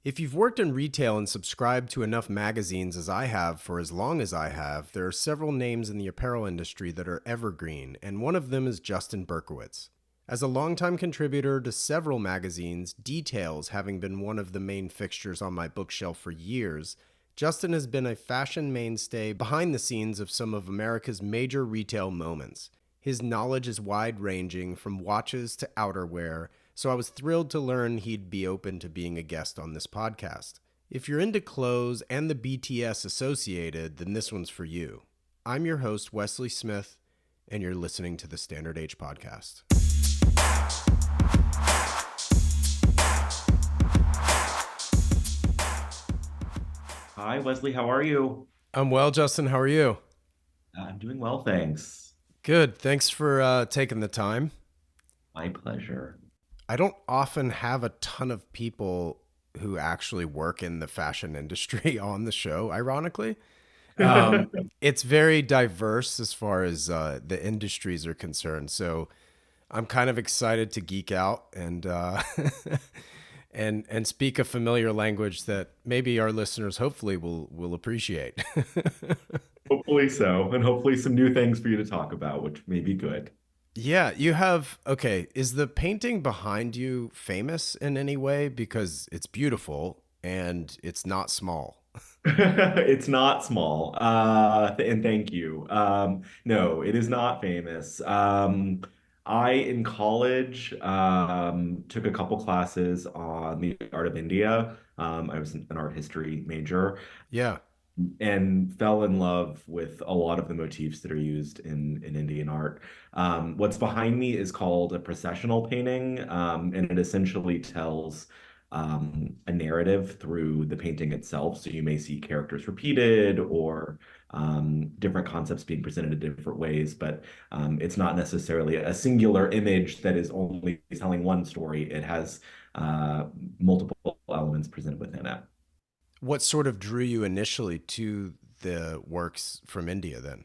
If you've worked in retail and subscribed to enough magazines as I have for as long as I have, there are several names in the apparel industry that are evergreen, and one of them is Justin Berkowitz. As a longtime contributor to several magazines, Details having been one of the main fixtures on my bookshelf for years, Justin has been a fashion mainstay behind the scenes of some of America's major retail moments. His knowledge is wide ranging, from watches to outerwear, so I was thrilled to learn he'd be open to being a guest on this podcast. If you're into clothes and the BTS associated, then this one's for you. I'm your host, Wesley Smith, and you're listening to the Standard Age Podcast. Hi, Wesley. How are you? I'm well, Justin. How are you? I'm doing well, thanks. Good. Thanks for taking the time. My pleasure. I don't often have a ton of people who actually work in the fashion industry on the show, ironically. It's very diverse as far as the industries are concerned. So I'm kind of excited to geek out and and speak a familiar language that maybe our listeners hopefully will appreciate. Hopefully so, and hopefully some new things for you to talk about, which may be good. Yeah, you have. Okay, is the painting behind you famous in any way? Because it's beautiful and it's not small. It's not small, and thank you. No, it is not famous. I, in college, took a couple classes on the art of India. I was an art history major. Yeah. And fell in love with a lot of the motifs that are used in Indian art. What's behind me is called a processional painting, and it essentially tells a narrative through the painting itself. So you may see characters repeated or different concepts being presented in different ways, but it's not necessarily a singular image that is only telling one story. It has multiple elements presented within it. What sort of drew you initially to the works from India then?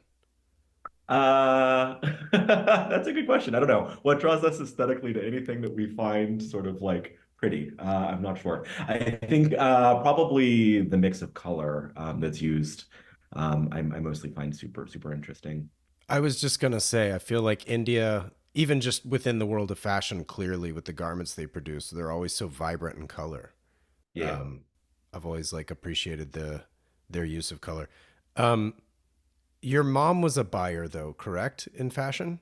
Uh, that's a good question. I don't know. What draws us aesthetically to anything that we find sort of like pretty? I'm not sure. I think probably the mix of color that's used. I mostly find super interesting. I was just going to say, I feel like India, even just within the world of fashion, clearly with the garments they produce, they're always so vibrant in color. Yeah. Um, I've always like appreciated their use of color. Um, your mom was a buyer though, correct, in fashion?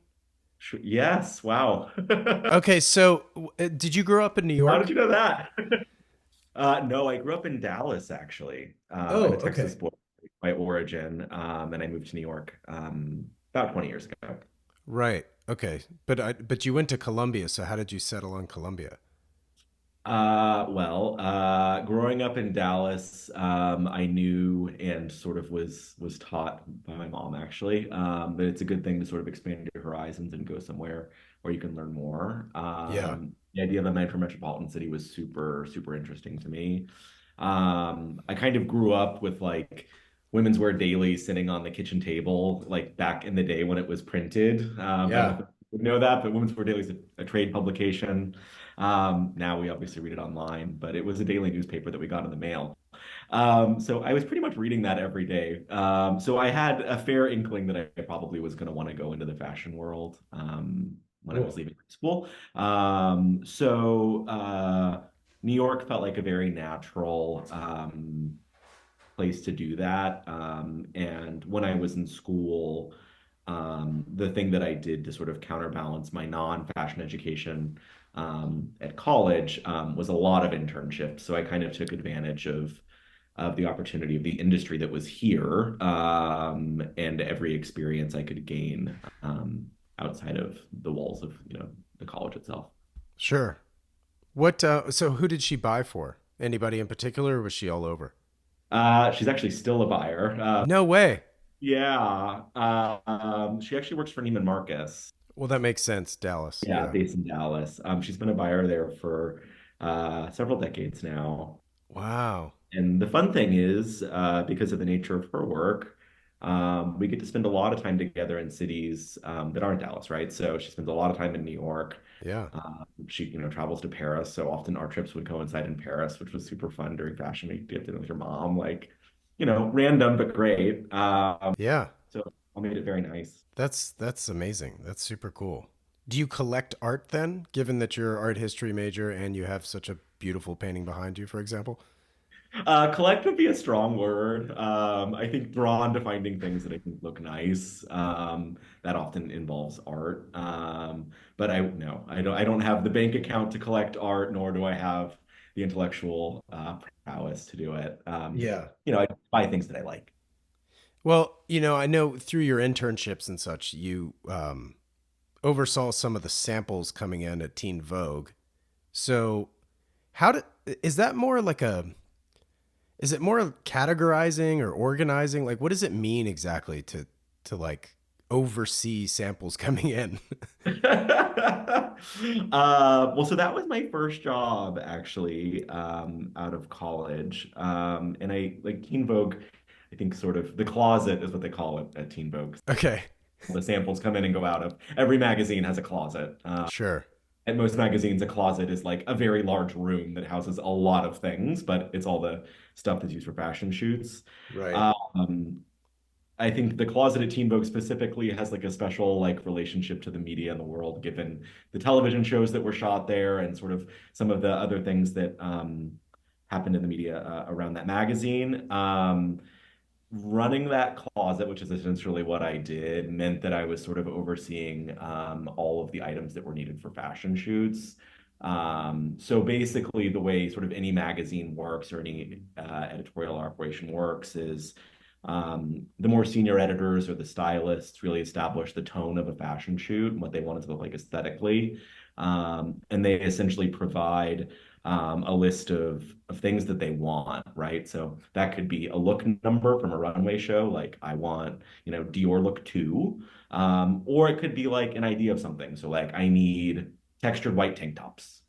Yes. Wow. Okay, so did you grow up in New How did York? you know that? No, I grew up in Dallas actually. I'm Oh, a Texas okay. boy by origin, and I moved to New York about 20 years ago. Right. Okay. But you went to Columbia, so how did you settle on Columbia? Growing up in Dallas, I knew and sort of was taught by my mom actually, that it's a good thing to sort of expand your horizons and go somewhere where you can learn more. Yeah. The idea of a metro metropolitan city was super interesting to me. I kind of grew up with like women's wear daily sitting on the kitchen table, like back in the day when it was printed. I don't know Yeah. if you would know that, but Women's Wear Daily is a trade publication. Now we obviously read it online, but it was a daily newspaper that we got in the mail. So I was pretty much reading that every day. So I had a fair inkling that I probably was going to want to go into the fashion world when I was Cool. leaving school. New York felt like a very natural place to do that. And when I was in school, the thing that I did to sort of counterbalance my non-fashion education at college was a lot of internships. So I kind of took advantage of the opportunity of the industry that was here and every experience I could gain outside of the walls of, the college itself. Sure. What so who did she buy for? Anybody in particular, or was she all over? She's actually still a buyer. No way. Yeah. She actually works for Neiman Marcus. Well, that makes sense, Dallas. Yeah, Yeah. based in Dallas. She's been a buyer there for several decades now. Wow. And the fun thing is, because of the nature of her work, We get to spend a lot of time together in cities that aren't Dallas, right? So she spends a lot of time in New York. Yeah. She, travels to Paris. So often our trips would coincide in Paris, which was super fun during Fashion Week to get dinner with your mom. Like, random but great. Yeah. So I made it very nice. That's amazing. That's super cool. Do you collect art then, given that you're an art history major and you have such a beautiful painting behind you, for example? Collect would be a strong word. I think drawn to finding things that I think look nice. That often involves art. But I no, I don't have the bank account to collect art, nor do I have the intellectual prowess to do it. Yeah. I buy things that I like. Well, I know through your internships and such, you oversaw some of the samples coming in at Teen Vogue. So, how did is that more like a is it more categorizing or organizing? Like, what does it mean exactly to like oversee samples coming in? Well, so that was my first job actually, out of college. And I like Teen Vogue, I think sort of the closet is what they call it at Teen Vogue. Okay, The samples come in and go out of. Every magazine has a closet. sure, At most magazines, a closet is like a very large room that houses a lot of things, but it's all the stuff that's used for fashion shoots. right, Um, I think the closet at Teen Vogue specifically has like a special like relationship to the media in the world, given the television shows that were shot there and sort of some of the other things that happened in the media around that magazine. Running that closet, which is essentially what I did, meant that I was sort of overseeing all of the items that were needed for fashion shoots. So basically, the way sort of any magazine works or any editorial operation works is the more senior editors or the stylists really establish the tone of a fashion shoot and what they want it to look like aesthetically. And they essentially provide a list of things that they want, right? So that could be a look number from a runway show, like I want, Dior look two, or it could be like an idea of something. So like I need textured white tank tops.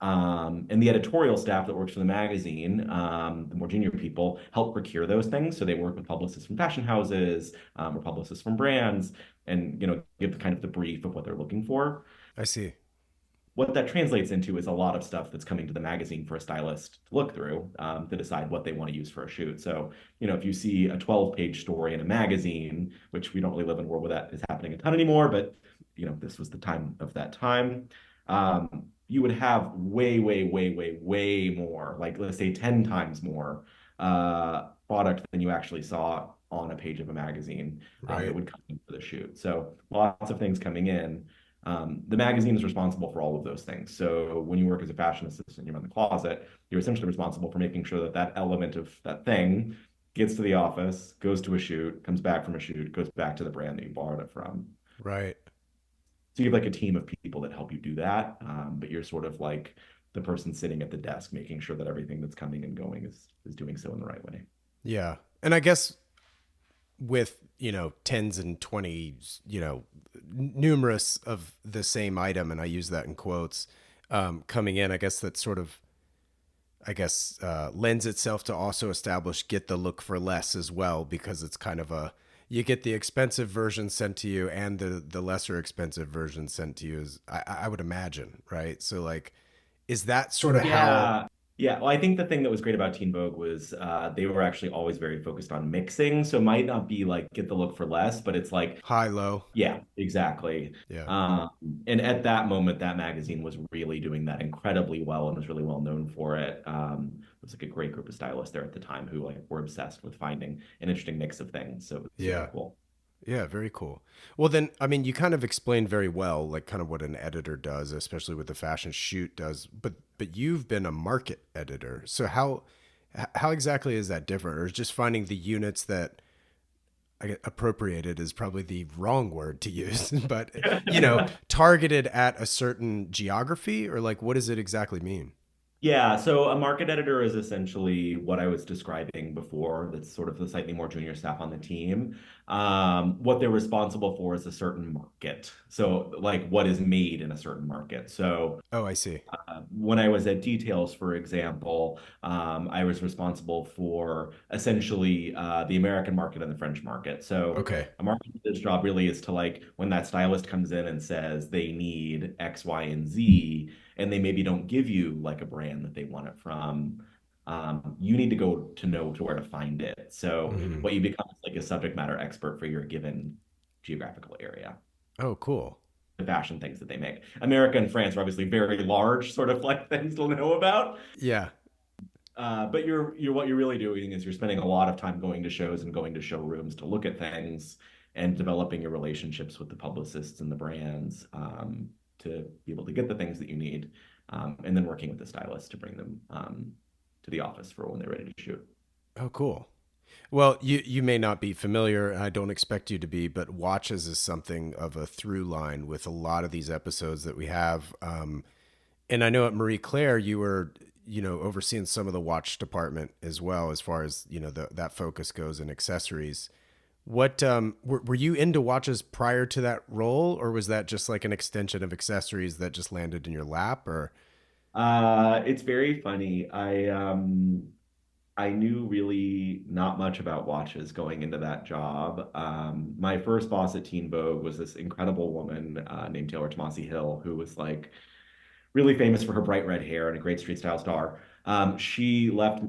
And the editorial staff that works for the magazine, the more junior people, help procure those things. So they work with publicists from fashion houses, or publicists from brands, and give kind of the brief of what they're looking for. I see. What that translates into is a lot of stuff that's coming to the magazine for a stylist to look through, to decide what they want to use for a shoot. So, if you see a 12-page story in a magazine, which we don't really live in a world where that is happening a ton anymore, but this was the time of that time. You would have way, way, way, way, way more, like let's say 10 times more product than you actually saw on a page of a magazine that Right. would come in for the shoot. So lots of things coming in. The magazine is responsible for all of those things. So when you work as a fashion assistant, you're in the closet, you're essentially responsible for making sure that that element of that thing gets to the office, goes to a shoot, comes back from a shoot, goes back to the brand that you borrowed it from. Right. So you have like a team of people that help you do that, but you're sort of like the person sitting at the desk, making sure that everything that's coming and going is doing so in the right way. Yeah. And I guess with, tens and 20s, numerous of the same item, and I use that in quotes, coming in, I guess that sort of, lends itself to also establish get the look for less as well, because it's kind of you get the expensive version sent to you and the lesser expensive version sent to you, I would imagine, right? So like, is that sort of how Yeah. Yeah. Well, I think the thing that was great about Teen Vogue was they were actually always very focused on mixing. So it might not be like get the look for less, but it's like, high low? yeah, exactly. Yeah. Um, and at that moment, that magazine was really doing that incredibly well and was really well known for it. It was like a great group of stylists there at the time who like were obsessed with finding an interesting mix of things. So it was super Yeah. cool. Yeah, very cool. Well, then, I mean, you kind of explained very well, like kind of what an editor does, especially with the fashion shoot does. But you've been a market editor, so how exactly is that different, or is just finding the units that I get appropriated is probably the wrong word to use, but targeted at a certain geography, or like what does it exactly mean? Yeah, so a market editor is essentially what I was describing before. That's sort of the slightly more junior staff on the team. What they're responsible for is a certain market. So, like what is made in a certain market. So, Oh, I see. when I was at Details, for example, I was responsible for essentially the American market and the French market. So Okay. a marketer's job really is to like when that stylist comes in and says they need X, Y, and Z, and they maybe don't give you like a brand that they want it from. You need to go to know to where to find it. So Hmm. what you become is like a subject matter expert for your given geographical area, Oh, cool. the fashion things that they make. America and France are obviously very large, sort of like things to know about. Yeah. But you're what you're really doing is you're spending a lot of time going to shows and going to showrooms to look at things and developing your relationships with the publicists and the brands to be able to get the things that you need, and then working with the stylist to bring them to the office for when they're ready to shoot. Oh, cool. Well, you may not be familiar, I don't expect you to be, but watches is something of a through line with a lot of these episodes that we have. And I know at Marie Claire, you were, overseeing some of the watch department as well, as far as, that focus goes in accessories. What were you into watches prior to that role, or was that just like an extension of accessories that just landed in your lap? Or It's very funny. I knew really not much about watches going into that job. My first boss at Teen Vogue was this incredible woman named Taylor Tomasi Hill, who was like really famous for her bright red hair and a great street style star. She left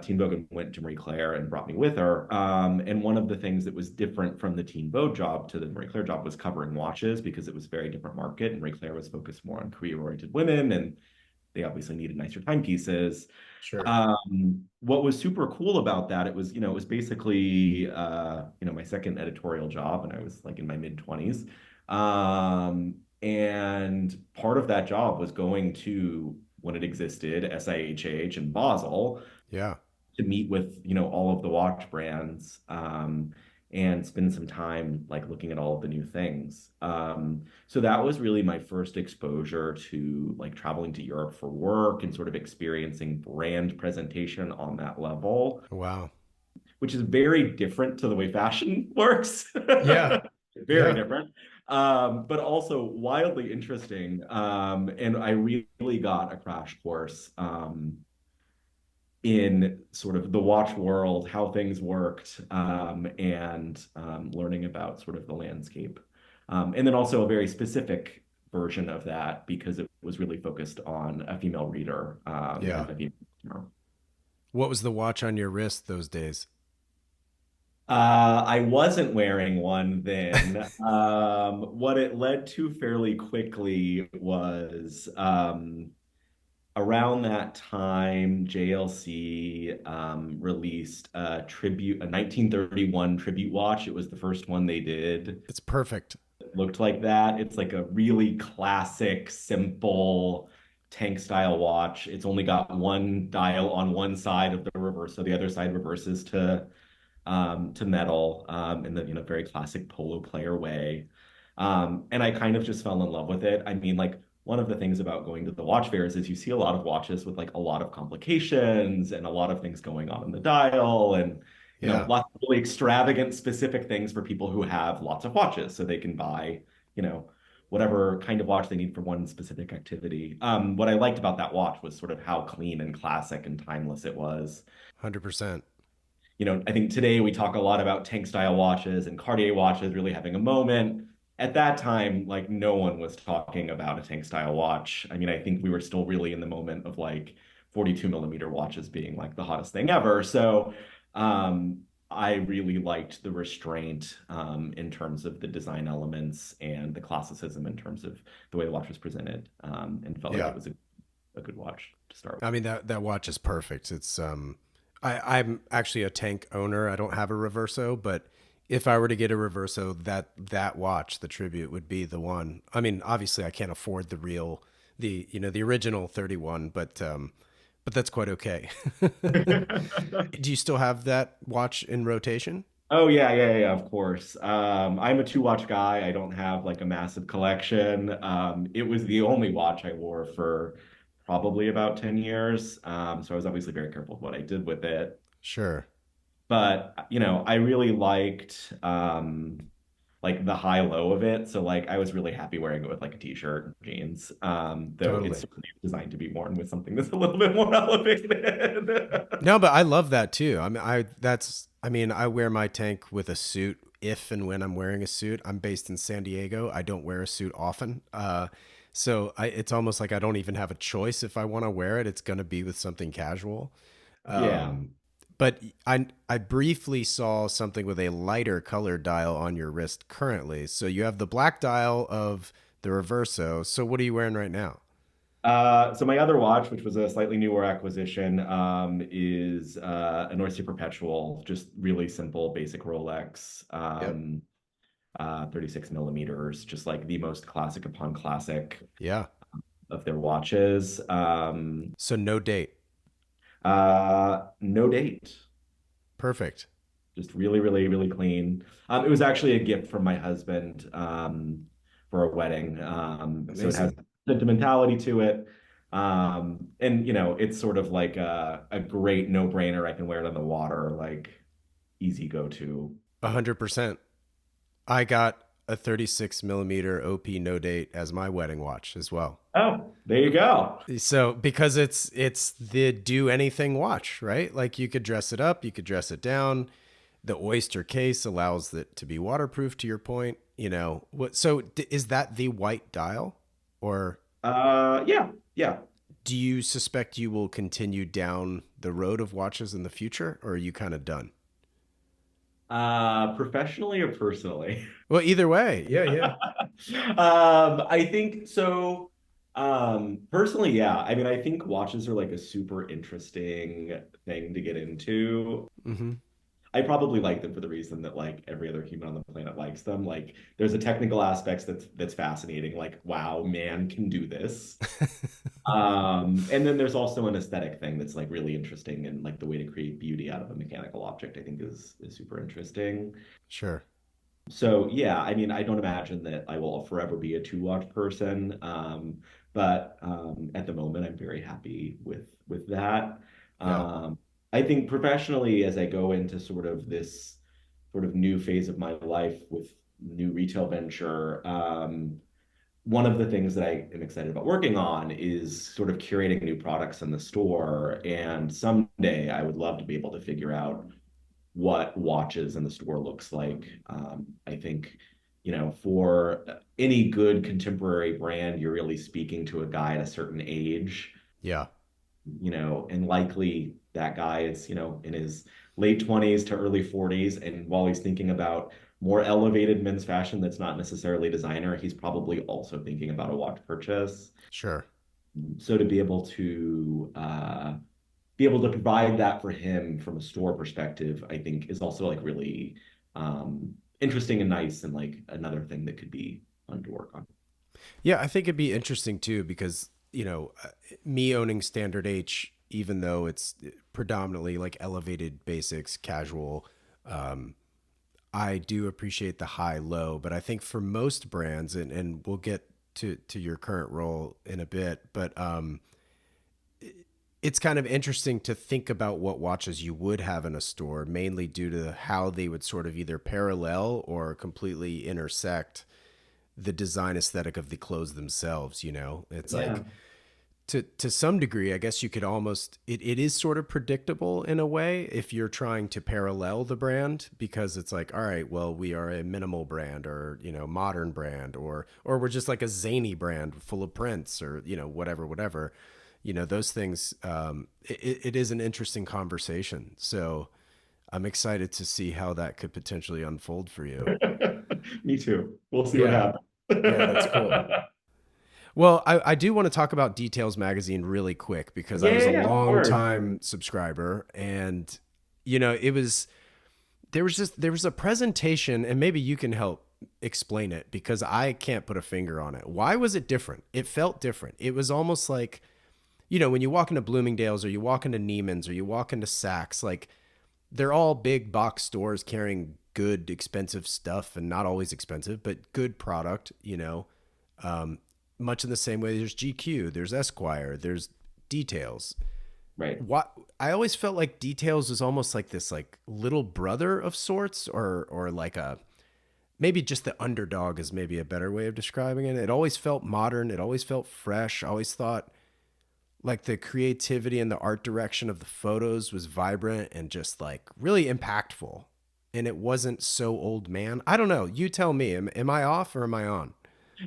Teen Vogue and went to Marie Claire and brought me with her. And one of the things that was different from the Teen Vogue job to the Marie Claire job was covering watches because it was a very different market. And Marie Claire was focused more on career-oriented women, and they obviously needed nicer timepieces. sure. What was super cool about that, it was basically, my second editorial job, and I was like in my mid 20s. And part of that job was going to, when it existed, SIHH in Basel Yeah. to meet with, all of the watch brands, and spend some time like looking at all of the new things. So that was really my first exposure to like traveling to Europe for work and sort of experiencing brand presentation on that level, Wow. which is very different to the way fashion works. Yeah. Very Yeah. different. But also wildly interesting. And I really got a crash course in sort of the watch world, how things worked, and learning about sort of the landscape. And then also a very specific version of that because it was really focused on a female reader, Yeah. and a female customer. What was the watch on your wrist those days? I wasn't wearing one then. What it led to fairly quickly was around that time, JLC released a 1931 tribute watch. It was the first one they did. It's perfect. It looked like that. It's like a really classic, simple tank style watch. It's only got one dial on one side of the reverse, so the other side reverses to metal, in the very classic polo player way. And I kind of just fell in love with it. I mean, like one of the things about going to the watch fairs is you see a lot of watches with like a lot of complications and a lot of things going on in the dial and Yeah. lots of really extravagant specific things for people who have lots of watches so they can buy, you know, whatever kind of watch they need for one specific activity. What I liked about that watch was sort of how clean and classic and timeless it was. 100%. I think today we talk a lot about tank style watches and Cartier watches really having a moment. At that time, like no one was talking about a tank style watch. I mean, I think we were still really in the moment of like 42 millimeter watches being like the hottest thing ever. So I really liked the restraint in terms of the design elements and the classicism in terms of the way the watch was presented, and felt like Yeah. it was a good watch to start I with. mean that watch is perfect. It's I'm actually a tank owner. I don't have a Reverso, but if I were to get a Reverso, that watch, the Tribute, would be the one. I mean, obviously I can't afford the original 31, but that's quite okay. Do you still have that watch in rotation? Oh yeah, of course. I'm a two watch guy. I don't have like a massive collection. It was the only watch I wore for probably about 10 years. So I was obviously very careful with what I did with it. Sure. But, I really liked like the high low of it. So like I was really happy wearing it with like a t-shirt and jeans. Though it's Totally. certainly designed to be worn with something that's a little bit more elevated. No, but I love that too. I mean, I wear my tank with a suit if and when I'm wearing a suit. I'm based in San Diego. I don't wear a suit often. It's almost like I don't even have a choice if I want to wear it. It's going to be with something casual. Yeah. But I briefly saw something with a lighter color dial on your wrist currently. So you have the black dial of the Reverso. So what are you wearing right now? So my other watch, which was a slightly newer acquisition, is a Norcia Perpetual, just really simple, basic Rolex, Yep. 36 millimeters, just like the most classic upon classic Yeah. of their watches. So no date. No date, Perfect. just really, really, really clean. It was actually a gift from my husband for a wedding, so it has Amazing. sentimentality to it. And it's sort of like a great no-brainer. I can wear it on the water, like easy go-to. 100%. I got a 36 millimeter OP no date as my wedding watch as well. Oh, there you go. So because it's the do anything watch, right? Like you could dress it up, you could dress it down. The oyster case allows it to be waterproof. To your point, what? So is that the white dial, or Yeah, yeah. do you suspect you will continue down the road of watches in the future, or are you kind of done? Professionally or personally? Well, either way, yeah, yeah. I think so. Personally, yeah. I mean, I think watches are like a super interesting thing to get into. Mm-hmm. I probably like them for the reason that like every other human on the planet likes them. Like there's a technical aspects that's fascinating. Like, wow, man can do this. And then there's also an aesthetic thing that's like really interesting and like the way to create beauty out of a mechanical object, I think is super interesting. Sure. So yeah, I mean, I don't imagine that I will forever be a two-watch person. But at the moment, I'm very happy with that. Yeah. Um, I think professionally, as I go into sort of this sort of new phase of my life with new retail venture, one of the things that I am excited about working on is sort of curating new products in the store. And someday I would love to be able to figure out what watches in the store looks like. I think, for any good contemporary brand, you're really speaking to a guy at a certain age, Yeah. and likely that guy is, in his late 20s to early 40s. And while he's thinking about more elevated men's fashion that's not necessarily designer, he's probably also thinking about a watch purchase. Sure. So to be able to provide that for him from a store perspective, I think is also like really interesting and nice and like another thing that could be fun to work on. Yeah, I think it'd be interesting too because, me owning Standard H, even though it's predominantly like elevated basics, casual, um, I do appreciate the high low. But I think for most brands, and we'll get to your current role in a bit, but it's kind of interesting to think about what watches you would have in a store, mainly due to how they would sort of either parallel or completely intersect the design aesthetic of the clothes themselves. It's Yeah. like to some degree, I guess you could almost it is sort of predictable in a way if you're trying to parallel the brand, because it's like, all right, well, we are a minimal brand, or modern brand, or we're just like a zany brand full of prints, or whatever. Those things. It is an interesting conversation, so I'm excited to see how that could potentially unfold for you. Me too. We'll see what Yeah. happens. Yeah, that's cool. Well, I do want to talk about Details Magazine really quick because I Yeah, was a yeah, of long course. time subscriber, and it was there was a presentation, and maybe you can help explain it because I can't put a finger on it. Why was it different? It felt different. It was almost like, when you walk into Bloomingdale's, or you walk into Neiman's, or you walk into Saks, like they're all big box stores carrying good, expensive stuff, and not always expensive, but good product, um, much in the same way there's GQ, there's Esquire, there's Details. Right. What I always felt like Details was almost like this like little brother of sorts, or like a maybe just the underdog is maybe a better way of describing it. It always felt modern. It always felt fresh. I always thought like the creativity and the art direction of the photos was vibrant and just like really impactful. And it wasn't so old man. I don't know. You tell me. Am I off or am I on?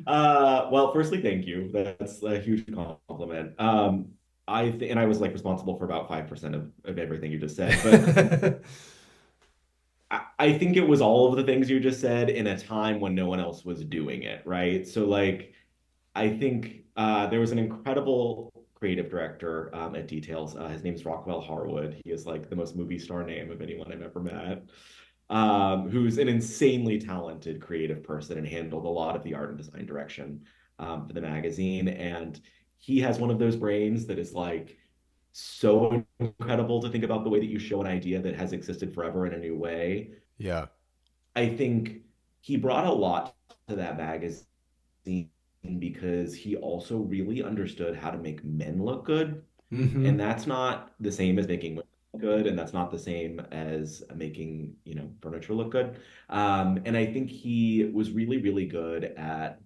Well, firstly, thank you. That's a huge compliment. And I was like responsible for about 5% of everything you just said, but I think it was all of the things you just said in a time when no one else was doing it, right? So like I think there was an incredible creative director at Details. His name's Rockwell Harwood. He is like the most movie star name of anyone I've ever met. Who's an insanely talented creative person and handled a lot of the art and design direction for the magazine. And he has one of those brains that is like so incredible to think about the way that you show an idea that has existed forever in a new way. Yeah. I think he brought a lot to that magazine because he also really understood how to make men look good. Mm-hmm. And that's not the same as making women look good, and that's not the same as making, furniture look good. And I think he was really, really good at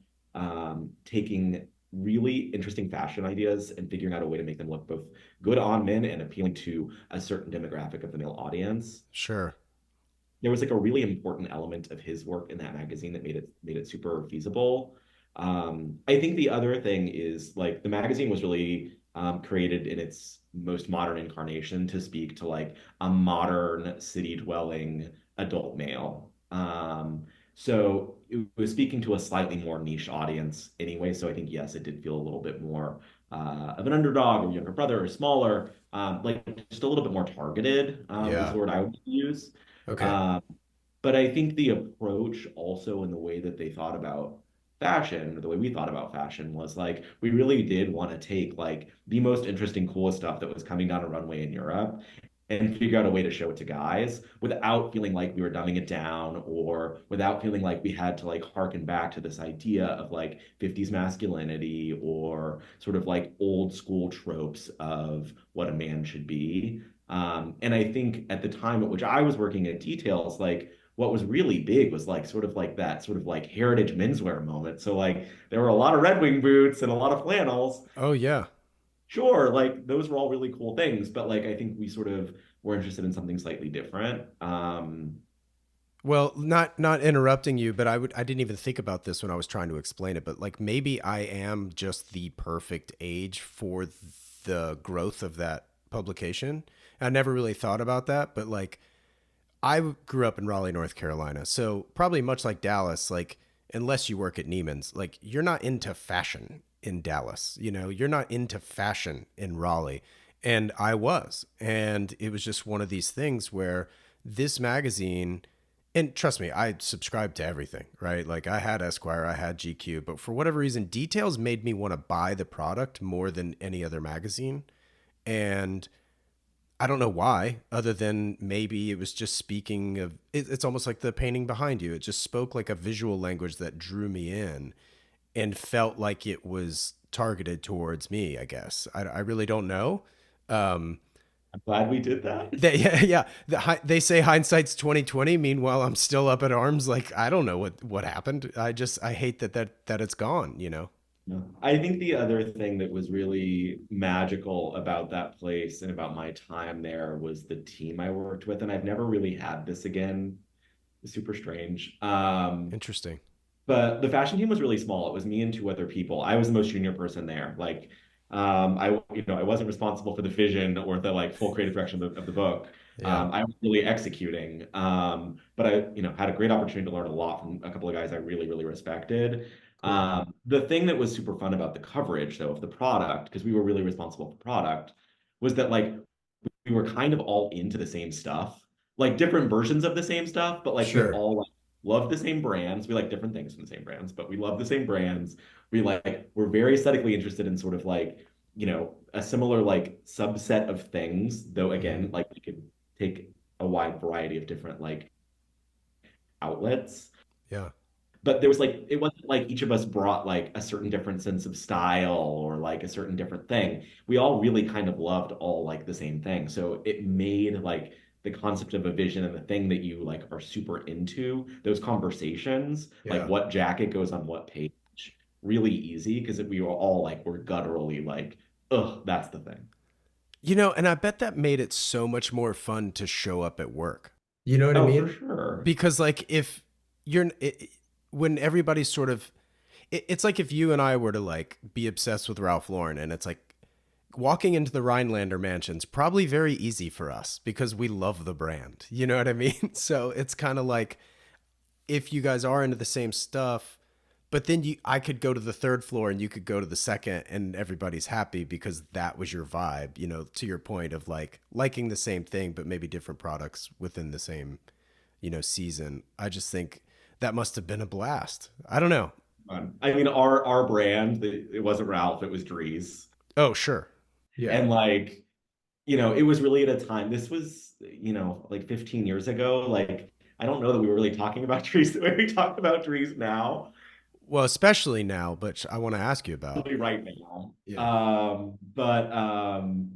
taking really interesting fashion ideas and figuring out a way to make them look both good on men and appealing to a certain demographic of the male audience. Sure. There was like a really important element of his work in that magazine that made it super feasible. I think the other thing is like the magazine was really created in its most modern incarnation to speak to like a modern city dwelling adult male. So it was speaking to a slightly more niche audience anyway. So I think yes, it did feel a little bit more of an underdog or younger brother or smaller, like just a little bit more targeted is Yeah. the word I would use. Okay. Um, but I think the approach also in the way that they thought about fashion, or the way we thought about fashion, was like we really did want to take like the most interesting, coolest stuff that was coming down a runway in Europe and figure out a way to show it to guys without feeling like we were dumbing it down or without feeling like we had to like harken back to this idea of like 50s masculinity or sort of like old school tropes of what a man should be. And I think at the time at which I was working at Details, like what was really big was like sort of like that sort of like heritage menswear moment. So like there were a lot of Red Wing boots and a lot of flannels. Oh yeah. Sure, like those were all really cool things, but like I think we sort of were interested in something slightly different. Well, not interrupting you, but I didn't even think about this when I was trying to explain it, but like maybe I am just the perfect age for the growth of that publication. I never really thought about that, but like I grew up in Raleigh, North Carolina. So probably much like Dallas, like unless you work at Neiman's, like you're not into fashion in Dallas. You're not into fashion in Raleigh. And I was. And it was just one of these things where this magazine, and trust me, I subscribed to everything, right? Like I had Esquire, I had GQ, but for whatever reason, Details made me want to buy the product more than any other magazine. And I don't know why, other than maybe it was just speaking of it's almost like the painting behind you. It just spoke like a visual language that drew me in and felt like it was targeted towards me, I guess. I really don't know. Um, I'm glad we did that. yeah, yeah. They say hindsight's 2020. Meanwhile, I'm still up at arms. Like I don't know what happened. I hate that it's gone. No. I think the other thing that was really magical about that place and about my time there was the team I worked with, and I've never really had this again. It's super strange. Interesting. But the fashion team was really small. It was me and two other people. I was the most junior person there. Like, I wasn't responsible for the vision or the like full creative direction of the book. Yeah. I was really executing. But I, had a great opportunity to learn a lot from a couple of guys I really, really respected. Cool. The thing that was super fun about the coverage, though, of the product, because we were really responsible for product, was that like we were kind of all into the same stuff, like different versions of the same stuff, but like we Sure. all like love the same brands. We like different things from the same brands, but we love the same brands. We're very aesthetically interested in sort of like, a similar like subset of things, though Hmm. again, like we could take a wide variety of different like outlets. Yeah. but there was like it wasn't like each of us brought like a certain different sense of style or like a certain different thing. We all really kind of loved all like the same thing. So it made like the concept of a vision and the thing that you like are super into, those conversations, like Yeah. what jacket goes on what page, really easy because we were all like we're gutturally like, ugh, that's the thing. And I bet that made it so much more fun to show up at work. You know what I Oh, for mean? sure. Because like if you're when everybody's sort of it's like if you and I were to like be obsessed with Ralph Lauren, and it's like walking into the Rhinelander mansion's probably very easy for us because we love the brand. You know what I mean? So it's kind of like if you guys are into the same stuff, but then I could go to the third floor and you could go to the second, and everybody's happy because that was your vibe, to your point of like liking the same thing but maybe different products within the same, season. I just think that must have been a blast. I don't know. I mean, our brand, it wasn't Ralph, it was Dries. Oh, sure. Yeah. And like, it was really at a time, this was, like 15 years ago. Like, I don't know that we were really talking about trees the way we talk about trees now, Well, especially now, but I want to ask you about. really right now. Yeah. But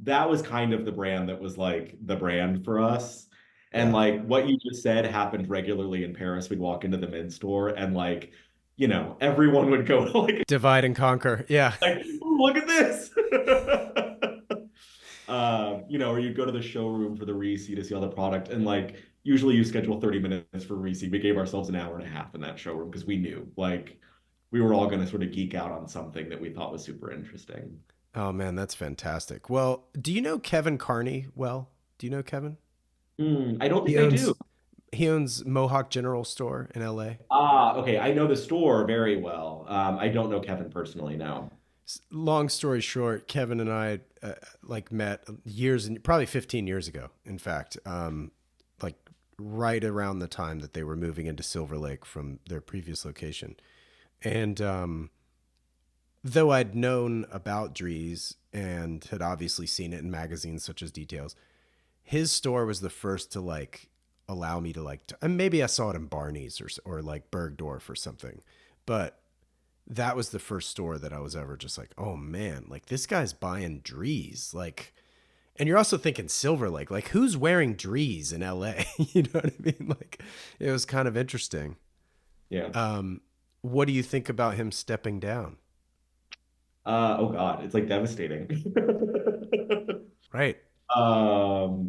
that was kind of the brand that was like the brand for us. And Yeah. like what you just said happened regularly in Paris. We'd walk into the men's store and like, everyone would go like, Divide and conquer. Yeah. "Ooh, look at this." Or you go to the showroom for the Reese to see all the product, and like usually you schedule 30 minutes for Reese. We gave ourselves an hour and a half in that showroom because we knew like we were all going to sort of geek out on something that we thought was super interesting. Oh man, that's fantastic. Well, do you know Kevin Carney well? Do you know Kevin? I don't He think I do. owns he owns Mohawk General Store in LA. Ah, okay. I know the store very well. I don't know Kevin personally, no. Long story short, Kevin and I like met years and probably 15 years ago. In fact, like right around the time that they were moving into Silver Lake from their previous location. And though I'd known about Dries and had obviously seen it in magazines such as Details, his store was the first to like allow me to like, and maybe I saw it in Barney's or like Bergdorf or something, but that was the first store that I was ever just like, oh man, like this guy's buying Dries. Like, and you're also thinking Silver Lake, like who's wearing Dries in LA? You know what I mean? Like, it was kind of interesting. Yeah. What do you think about him stepping down? Oh God, it's like devastating. Right.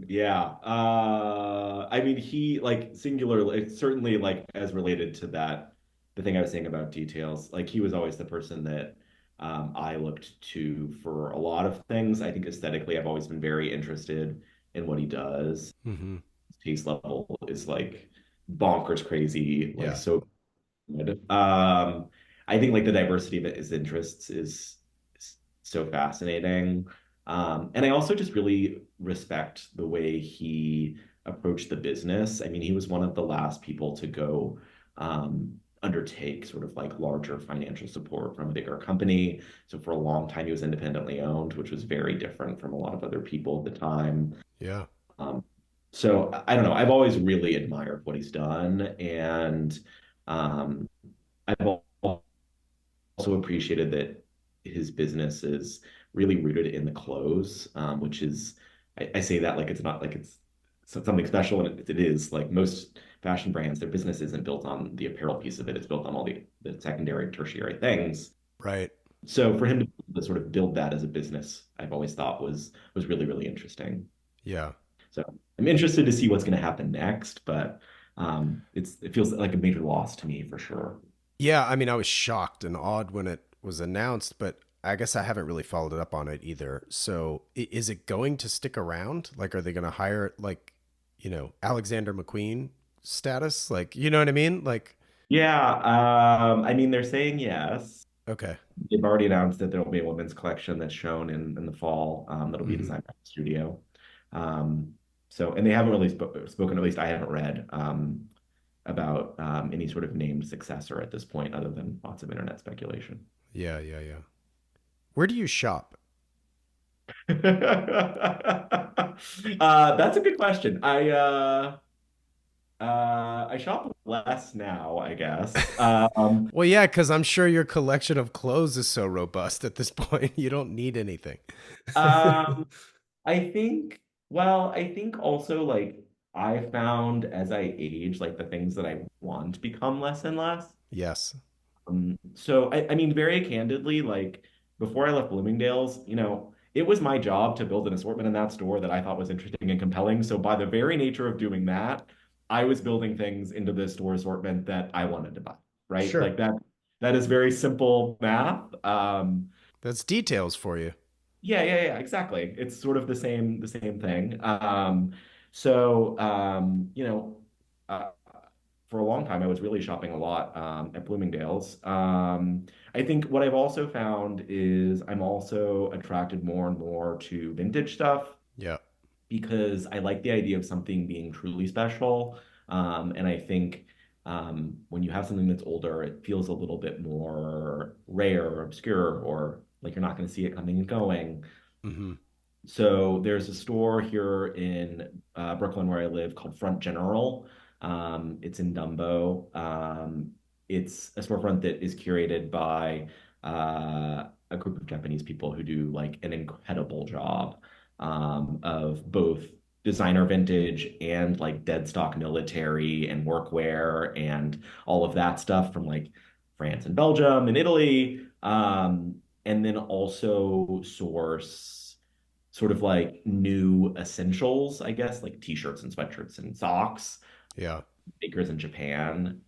Yeah. I mean, he like singularly, certainly like as related to that, the thing I was saying about details, like he was always the person that I looked to for a lot of things. I think aesthetically, I've always been very interested in what he does. Mm-hmm. His taste level is like bonkers crazy, like Yeah. so good. I think like the diversity of his interests is so fascinating. And I also just really respect the way he approached the business. I mean, he was one of the last people to go undertake sort of like larger financial support from a bigger company. So for a long time, he was independently owned, which was very different from a lot of other people at the time. Yeah. Um, so I don't know. I've always really admired what he's done, and um, I've also appreciated that his business is really rooted in the clothes, which is, I say that like it's not like it's something special, and it is. Like most fashion brands, their business isn't built on the apparel piece of it, it's built on all the secondary, tertiary things. Right. So for him to sort of build that as a business, I've always thought was really, really interesting. Yeah. So I'm interested to see what's going to happen next, but it feels like a major loss to me for sure. Yeah. I mean, I was shocked and awed when it was announced, but I guess I haven't really followed up on it either. So is it going to stick around? Like, are they going to hire like, Alexander McQueen status? Like, you know what I mean? Like, Yeah, I mean they're saying yes. okay. They've already announced that there will be a women's collection that's shown in the fall. That'll be Hmm. designed by the studio. Um, and they haven't really spoken. At least I haven't read about any sort of named successor at this point, other than lots of internet speculation. Yeah. Yeah. Yeah. Where do you shop? That's a good question. I shop less now, I guess. Well, yeah, because I'm sure your collection of clothes is so robust at this point. You don't need anything. Um, I think, well, I think also like I found as I age, like the things that I want become less and less. Yes. So I mean, very candidly, like before I left Bloomingdale's, it was my job to build an assortment in that store that I thought was interesting and compelling. So by the very nature of doing that, I was building things into the store assortment that I wanted to buy, right? Sure. Like that is very simple math. That's details for you. Yeah, exactly. It's sort of the same thing. So, for a long time, I was really shopping a lot at Bloomingdale's. I think what I've also found is I'm also attracted more and more to vintage stuff Yeah. because I like the idea of something being truly special. And I think when you have something that's older, it feels a little bit more rare or obscure, or like you're not going to see it coming and going. Hmm. So there's a store here in Brooklyn where I live called Front General. It's in Dumbo. It's a storefront that is curated by a group of Japanese people who do like an incredible job of both designer vintage and like dead stock military and workwear and all of that stuff from like France and Belgium and Italy. And then also source sort of like new essentials, I guess, like t-shirts and sweatshirts and socks, Yeah. makers in Japan.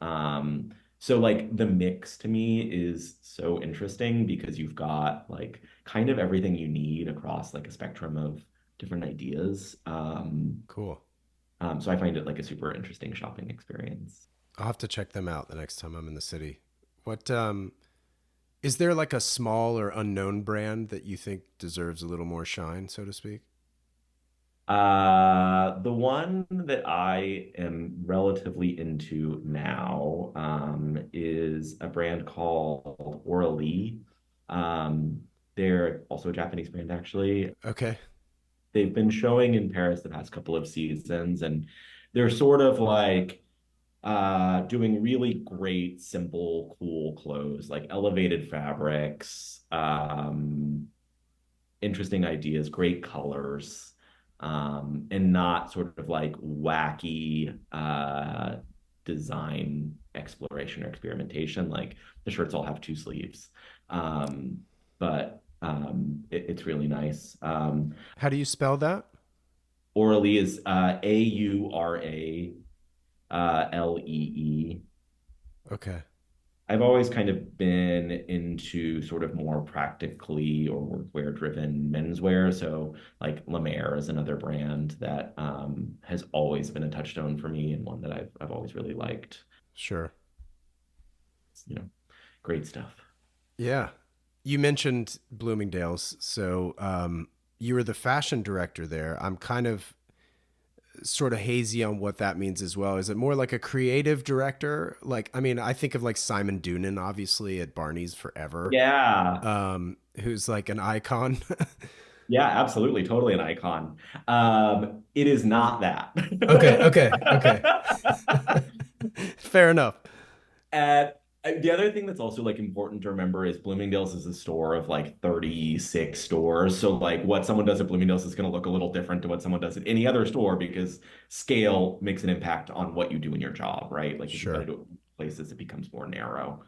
So like the mix to me is so interesting because you've got like kind of everything you need across like a spectrum of different ideas. Cool. So I find it like a super interesting shopping experience. I'll have to check them out the next time I'm in the city. What is there like a small or unknown brand that you think deserves a little more shine, so to speak? The one that I am relatively into now is a brand called Lee. Um, they're also a Japanese brand, actually. Okay. They've been showing in Paris the past couple of seasons, and they're sort of like doing really great, simple, cool clothes, like elevated fabrics, interesting ideas, great colors, and not sort of like wacky design exploration or experimentation. Like the shirts all have two sleeves, but it's really nice. How do you spell that? Auralee is Auralee. Okay. I've always kind of been into sort of more practically or workwear driven menswear. So like La Mer is another brand that has always been a touchstone for me and one that I've always really liked. Sure. It's, great stuff. Yeah. You mentioned Bloomingdale's, so you were the fashion director there. I'm kind of sort of hazy on what that means as well. Is it more like a creative director? Like, I mean, I think of like Simon Doonan, obviously at Barney's forever, Yeah. who's like an icon. Yeah, absolutely. Totally an icon. It is not that. Okay, okay, okay. Fair enough. At the other thing that's also like important to remember is Bloomingdale's is a store of like 36 stores. So like what someone does at Bloomingdale's is going to look a little different to what someone does at any other store because scale makes an impact on what you do in your job, right? Like if you've got to Sure. do it in places, it becomes more narrow.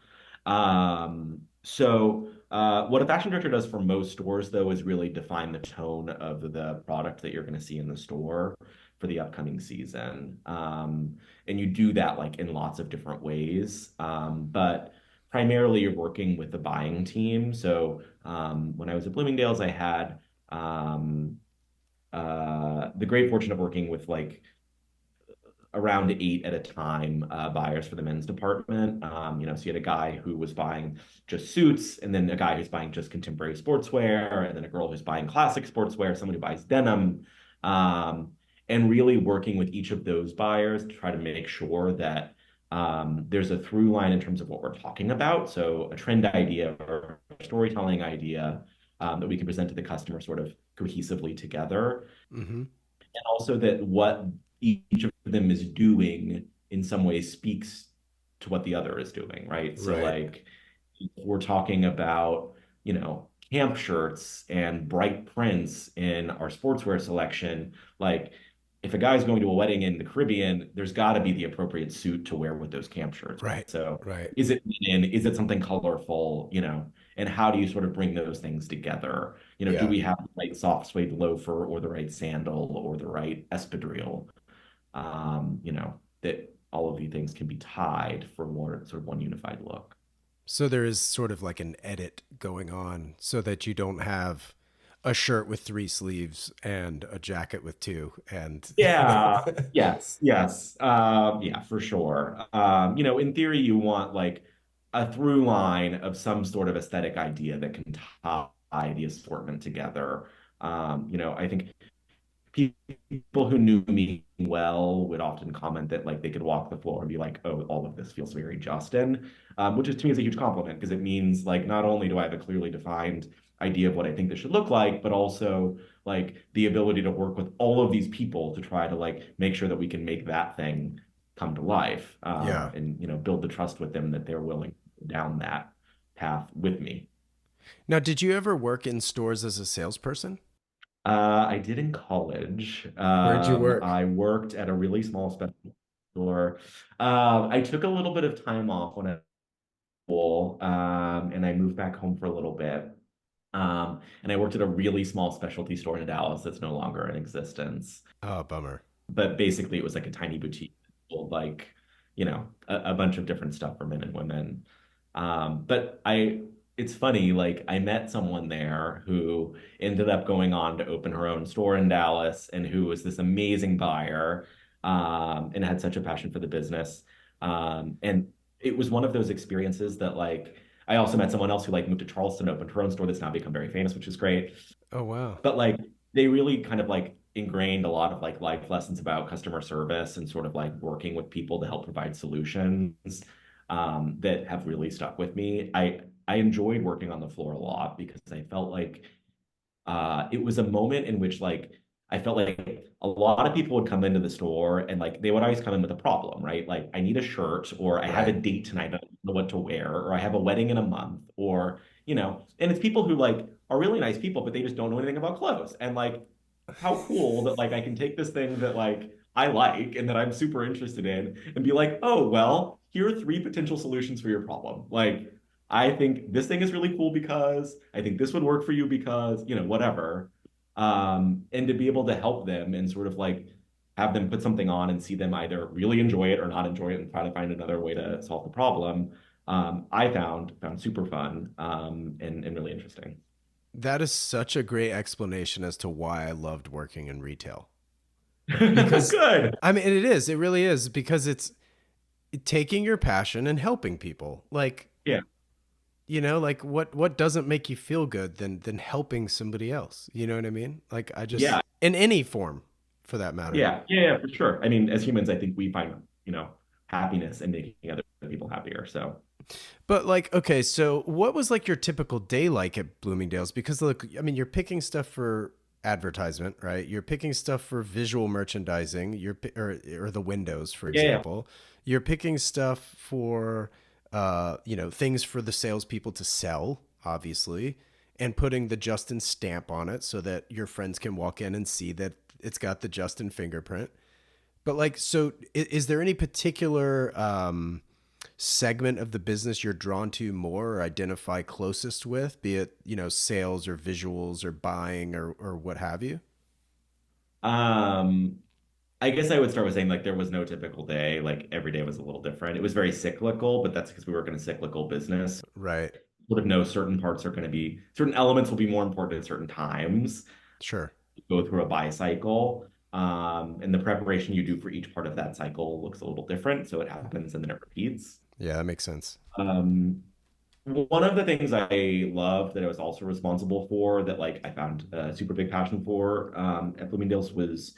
So what a fashion director does for most stores, though, is really define the tone of the product that you're going to see in the store for the upcoming season. And you do that like in lots of different ways. But primarily, you're working with the buying team. So when I was at Bloomingdale's, I had the great fortune of working with like around 8 at a time buyers for the men's department. So you had a guy who was buying just suits, and then a guy who's buying just contemporary sportswear, and then a girl who's buying classic sportswear, someone who buys denim, um, and really working with each of those buyers to try to make sure that there's a through line in terms of what we're talking about. So a trend idea or storytelling idea that we can present to the customer sort of cohesively together Mm-hmm. and also that what each of them is doing in some ways speaks to what the other is doing, right? So Right. like we're talking about, camp shirts and bright prints in our sportswear selection. Like, if a guy's going to a wedding in the Caribbean, there's got to be the appropriate suit to wear with those camp shirts. Right. So, Right. is it linen? Is it something colorful? And how do you sort of bring those things together? Do Yeah. we have the right soft suede loafer or the right sandal or the right espadrille? That all of these things can be tied for more sort of one unified look. So there is sort of like an edit going on so that you don't have a shirt with three sleeves and a jacket with two and Yeah, yes, yes. Yeah, for sure. In theory, you want like a through line of some sort of aesthetic idea that can tie the assortment together. I think people who knew me well would often comment that like they could walk the floor and be like, "Oh, all of this feels very Justin," which is to me is a huge compliment because it means like not only do I have a clearly defined idea of what I think this should look like, but also like the ability to work with all of these people to try to like make sure that we can make that thing come to life, yeah. and build the trust with them that they're willing to go down that path with me. Now, did you ever work in stores as a salesperson? I did in college. Where'd you work? I worked at a really small specialty store. I took a little bit of time off when I was in school, and I moved back home for a little bit. And I worked at a really small specialty store in Dallas that's no longer in existence. Oh, bummer. But basically, it was like a tiny boutique, sold like, a bunch of different stuff for men and women. But it's funny, like I met someone there who ended up going on to open her own store in Dallas and who was this amazing buyer, and had such a passion for the business. And it was one of those experiences that like I also met someone else who like moved to Charleston, opened her own store that's now become very famous, which is great. Oh, wow. But like they really kind of like ingrained a lot of like life lessons about customer service and sort of like working with people to help provide solutions, that have really stuck with me. I enjoyed working on the floor a lot because I felt like it was a moment in which like I felt like a lot of people would come into the store and like they would always come in with a problem, right? Like I need a shirt or I have a Right. date tonight, I don't know what to wear, or I have a wedding in a month, or and it's people who like are really nice people, but they just don't know anything about clothes. And like how cool that like I can take this thing that like I like and that I'm super interested in and be like, oh, well, here are three potential solutions for your problem. Like I think this thing is really cool because I think this would work for you because, whatever. And to be able to help them and sort of like have them put something on and see them either really enjoy it or not enjoy it and try to find another way to solve the problem. I found super fun, and really interesting. That is such a great explanation as to why I loved working in retail. Because, Good. I mean, it is. It really is because it's taking your passion and helping people. Like, Yeah. like what doesn't make you feel good than helping somebody else? You know what I mean? Like I just Yeah. in any form for that matter. Yeah, for sure. I mean, as humans, I think we find, happiness in making other people happier. So, But like, okay, so what was like your typical day like at Bloomingdale's? Because look, I mean, you're picking stuff for advertisement, right? You're picking stuff for visual merchandising. Or the windows, for yeah. example. You're picking stuff for things for the salespeople to sell, obviously, and putting the Justin stamp on it so that your friends can walk in and see that it's got the Justin fingerprint. But like, so is there any particular segment of the business you're drawn to more or identify closest with, be it, sales or visuals or buying or what have you? Um, I guess I would start with saying like there was no typical day. Like every day was a little different. It was very cyclical, but that's because we work in a cyclical business. Right. Sort of know certain parts are going to be certain elements will be more important at certain times. Sure. Go through a buy cycle. And the preparation you do for each part of that cycle looks a little different. So it happens and then it repeats. Yeah, that makes sense. Um, One of the things I love that I was also responsible for that like I found a super big passion for, at Bloomingdale's was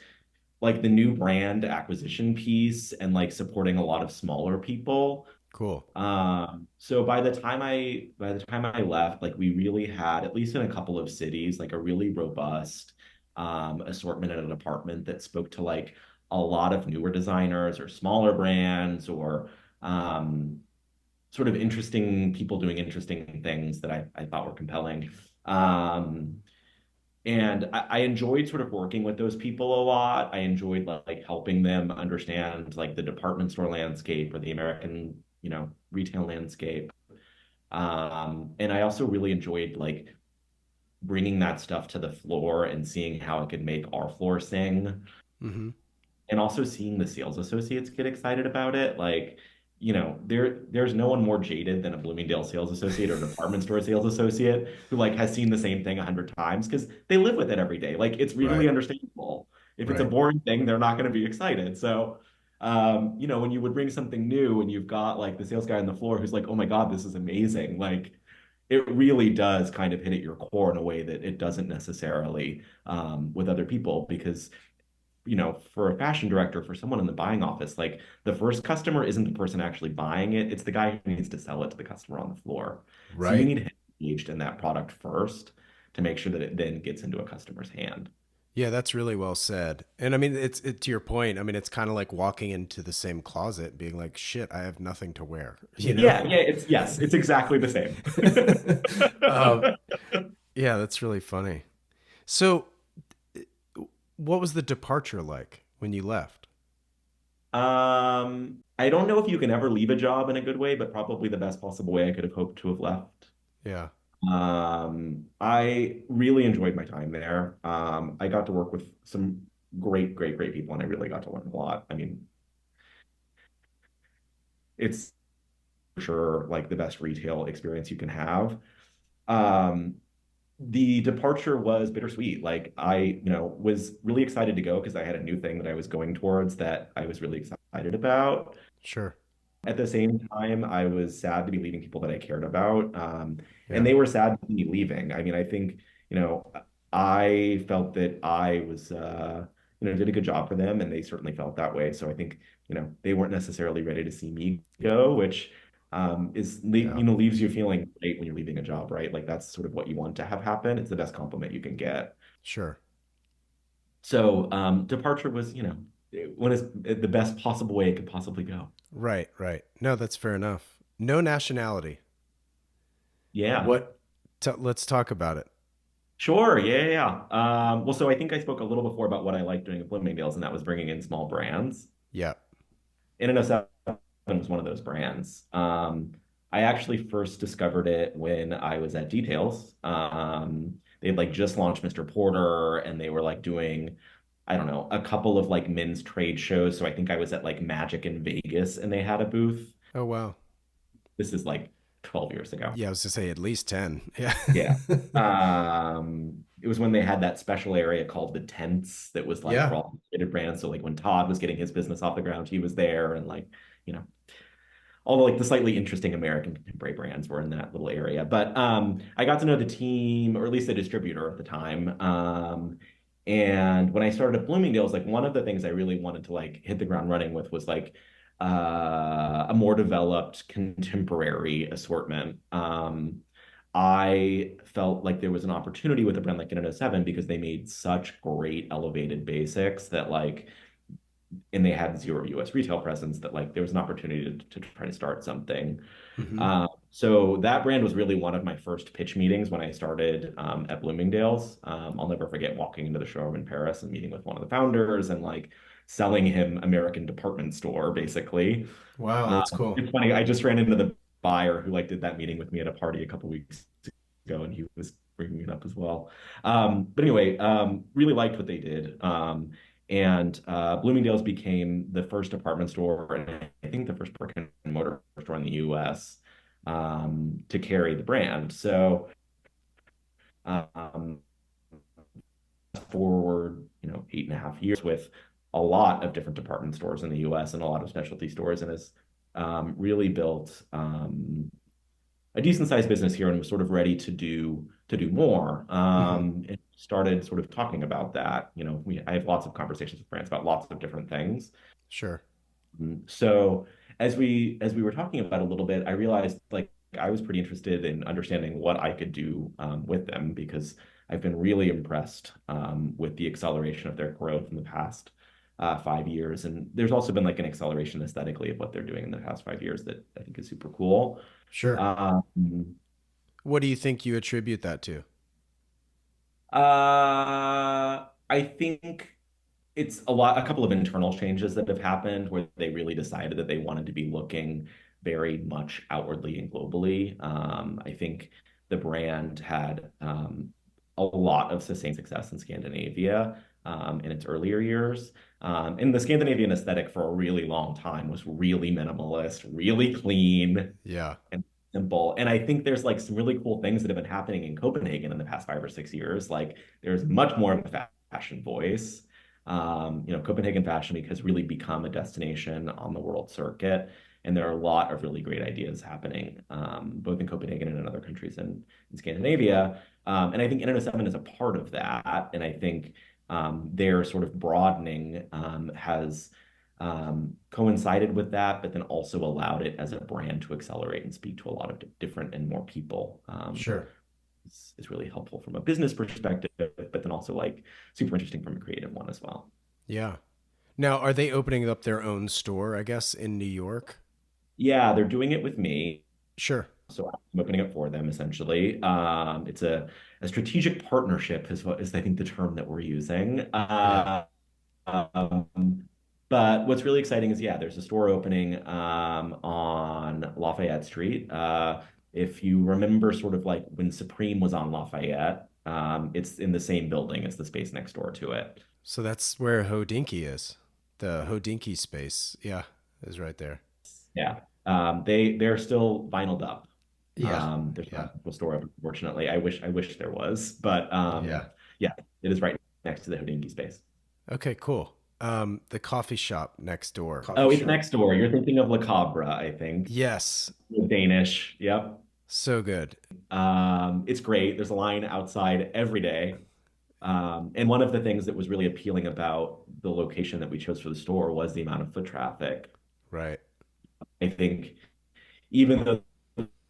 like the new brand acquisition piece and like supporting a lot of smaller people. Cool. So by the time I left, like we really had, at least in a couple of cities, like a really robust assortment at an apartment that spoke to like a lot of newer designers or smaller brands or um, sort of interesting people doing interesting things that I thought were compelling. And I enjoyed sort of working with those people a lot. I enjoyed like helping them understand like the department store landscape or the American, retail landscape. And I also really enjoyed like bringing that stuff to the floor and seeing how it could make our floor sing Hmm. and also seeing the sales associates get excited about it. Like, there's no one more jaded than a Bloomingdale sales associate or a department store sales associate who like has seen the same thing 100 times because they live with it every day. Like, it's really Right. understandable. If it's a Right. boring thing, they're not going to be excited. So, when you would bring something new and you've got like the sales guy on the floor who's like, "Oh my God, this is amazing!" Like, it really does kind of hit at your core in a way that it doesn't necessarily with other people because for a fashion director, for someone in the buying office, like the first customer isn't the person actually buying it, it's the guy who needs to sell it to the customer on the floor. So you Right. need him engaged in that product first to make sure that it then gets into a customer's hand. Yeah, that's really well said. And I mean, to your point. I mean, it's kind of like walking into the same closet, being like, "Shit, I have nothing to wear," you know? Yeah, yeah, it's exactly the same. um, yeah, that's really funny. So, what was the departure like when you left? I don't know if you can ever leave a job in a good way, but probably the best possible way I could have hoped to have left. Yeah, I really enjoyed my time there. I got to work with some great, great, great people, and I really got to learn a lot. I mean, it's for sure like the best retail experience you can have. Um, the departure was bittersweet. Like was really excited to go because I had a new thing that I was going towards that I was really excited about. sure. At the same time, I was sad to be leaving people that I cared about. And Yeah, they were sad to be leaving. I mean, I think, I felt that I was, did a good job for them and they certainly felt that way. So I think, they weren't necessarily ready to see me go, which yeah, leaves you feeling great when you're leaving a job, right? Like that's sort of what you want to have happen. It's the best compliment you can get. sure. So departure was, when it's the best possible way it could possibly go. Right, right. No, that's fair enough. No nationality. Yeah. What? Let's talk about it. Sure. Yeah, yeah, yeah. Well, so I think I spoke a little before about what I liked doing at Bloomingdale's, and that was bringing in small brands. Yeah. NN.07 was one of those brands. I actually first discovered it when I was at Details. They had like just launched Mr. Porter, and they were like doing, I don't know, a couple of like men's trade shows. So I think I was at like Magic in Vegas, and they had a booth. Oh wow. This is like 12 years ago. Yeah, I was to say at least 10. Yeah. Yeah. It was when they had that special area called the tents that was like for Yeah. all creative brands. So like when Todd was getting his business off the ground, he was there, and like, you know, all the like the slightly interesting American contemporary brands were in that little area. But I got to know the team, or at least the distributor at the time. And when I started at Bloomingdale's, like one of the things I really wanted to like hit the ground running with was like a more developed contemporary assortment. I felt like there was an opportunity with a brand like NN.07 because they made such great elevated basics that like, and they had zero US retail presence that like there was an opportunity to try to start something. Hmm. So that brand was really one of my first pitch meetings when I started at Bloomingdale's. I'll never forget walking into the showroom in Paris and meeting with one of the founders and like selling him American department store basically. Wow, that's cool. It's funny. I just ran into the buyer who like did that meeting with me at a party a couple weeks ago, and he was bringing it up as well. But anyway, really liked what they did. And Bloomingdale's became the first department store, and I think the first brick and mortar store in the U.S. To carry the brand. So um, forward, 8.5 years with a lot of different department stores in the U.S. and a lot of specialty stores, and has really built a decent sized business here and was sort of ready to do more. Hmm. And started sort of talking about that. I have lots of conversations with brands about lots of different things. Sure. So as we were talking about it a little bit, I realized like I was pretty interested in understanding what I could do with them because I've been really impressed with the acceleration of their growth in the past 5 years. And there's also been like an acceleration aesthetically of what they're doing in the past 5 years that I think is super cool. Sure. Um, What do you think you attribute that to? I think it's a couple of internal changes that have happened where they really decided that they wanted to be looking very much outwardly and globally. I think the brand had a lot of sustained success in Scandinavia in its earlier years. And the Scandinavian aesthetic for a really long time was really minimalist, really clean Yeah. and simple. And I think there's like some really cool things that have been happening in Copenhagen in the past 5 or 6 years. Like there's much more of a fashion voice. Copenhagen Fashion Week has really become a destination on the world circuit. And there are a lot of really great ideas happening, both in Copenhagen and in other countries in Scandinavia. And I think NN.07 is a part of that. And I think their sort of broadening has coincided with that, but then also allowed it as a brand to accelerate and speak to a lot of different and more people. Sure. Is really helpful from a business perspective, but then also like super interesting from a creative one as well. Yeah. Now, are they opening up their own store, I guess, in New York? Yeah, they're doing it with me. Sure. So I'm opening it for them essentially. It's a strategic partnership is what is I think the term that we're using. Yeah. But what's really exciting is, yeah, there's a store opening on Lafayette Street. If you remember, sort of like when Supreme was on Lafayette, it's in the same building. It's the space next door to it. So that's where Hodinky is. The Hodinky space. Yeah, is right there. Yeah, they're still vinyled up. Yeah. There's not Yeah. a physical store open, unfortunately. I wish there was, but Yeah. yeah, it is right next to the Houdini space. Okay, cool. The coffee shop next door. Oh, it's next door. You're thinking of La Cabra, I think. Yes. Danish. Yep. So good. It's great. There's a line outside every day. And one of the things that was really appealing about the location that we chose for the store was the amount of foot traffic. Right. I think even though